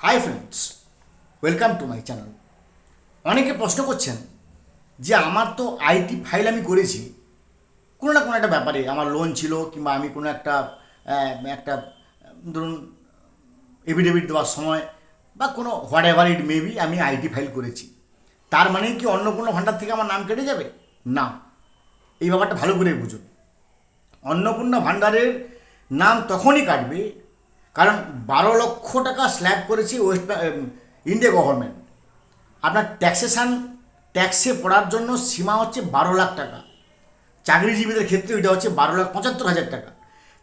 Hi friends, welcome to my channel. অনেকে প্রশ্ন করছেন যে আমার তো আইটি ফাইল আমি করেছি, কোনো না কোনো একটা ব্যাপারে আমার লোন ছিল কিংবা আমি কোনো একটা একটা ধরুন এফিডেভিট দেওয়ার সময় বা কোনো হোয়াট এভার ইট মেবি আমি আইটি ফাইল করেছি, তার মানে কি অন্য কোনো ভাণ্ডার থেকে আমার নাম কেটে যাবে? না, এই ব্যাপারটা ভালো করে বুঝুন। অন্নপূর্ণা ভাণ্ডারের নাম তখনই কাটবে কারণ 12 লক্ষ টাকা স্ল্যাব করেছে ইন্ডিয়া গভর্নমেন্ট। আপনার ট্যাক্সে পড়ার জন্য সীমা হচ্ছে 12 লাখ টাকা। চাকরিজীবীদের ক্ষেত্রে ওইটা হচ্ছে 12,75,000 টাকা।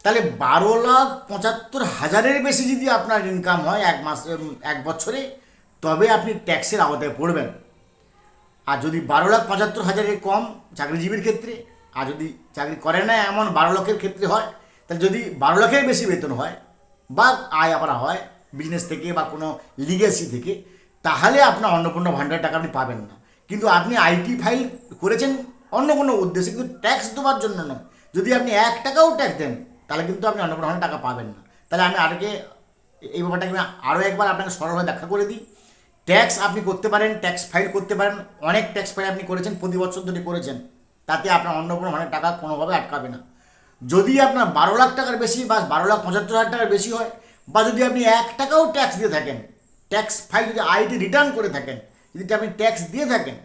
তাহলে 12,75,000-এর বেশি যদি আপনার ইনকাম হয় এক বছরে, তবে আপনি ট্যাক্সের আওতায় পড়বেন। আর যদি 12,75,000-এর কম চাকরিজীবীর ক্ষেত্রে, আর যদি চাকরি করে না এমন 12 লক্ষের ক্ষেত্রে হয়, তাহলে যদি 12 লাখের বেশি বেতন হয় বা আয় আপনার হয় বিজনেস থেকে বা কোনো লিগেসি থেকে, তাহলে আপনার অন্নপূর্ণা ভাণ্ডারের টাকা আপনি পাবেন না। কিন্তু আপনি আইটি ফাইল করেছেন অন্য কোনো উদ্দেশ্যে, কিন্তু ট্যাক্স দেওয়ার জন্য নয়। যদি আপনি 1 টাকাও ট্যাক্স দেন, তাহলে কিন্তু আপনি অন্নপূর্ণা ভাণ্ডারের টাকা পাবেন না। তাহলে আমি এই ব্যাপারটাকে আমি আরও একবার আপনাকে সরলভাবে ব্যাখ্যা করে দিই। ট্যাক্স আপনি করতে পারেন, ট্যাক্স ফাইল করতে পারেন, অনেক ট্যাক্স ফাইল আপনি করেছেন, প্রতি বছর ধরে করেছেন, তাতে আপনার অন্নপূর্ণা ভাণ্ডারের টাকা কোনোভাবে আটকাবে না। যদি আপনার 12 লাখ টাকার বেশি বা 12,75,000 টাকার বেশি হয়, বা যদি আপনি 1 টাকাও ট্যাক্স দিয়ে থাকেন, ট্যাক্স ফাইল যদি আইটি রিটার্ন করে থাকেন, যদি আপনি ট্যাক্স দিয়ে থাকেন,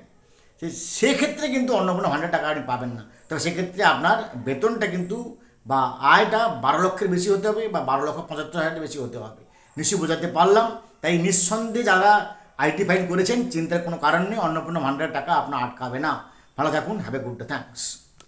সেক্ষেত্রে কিন্তু অন্নপূর্ণা ভাণ্ডারের টাকা আপনি পাবেন না। তবে সেক্ষেত্রে আপনার বেতনটা কিন্তু বা আয়টা 12 লক্ষের বেশি হতে হবে বা 12,75,000 বেশি হতে হবে। নিশ্চয়ই বোঝাতে পারলাম। তাই নিঃসন্দেহে যারা আইটি ফাইল করেছেন, চিন্তার কোনো কারণ নেই, অন্নপূর্ণা ভাণ্ডারের টাকা আপনার আটকাবে না। ভালো থাকুন, have a good day, thanks.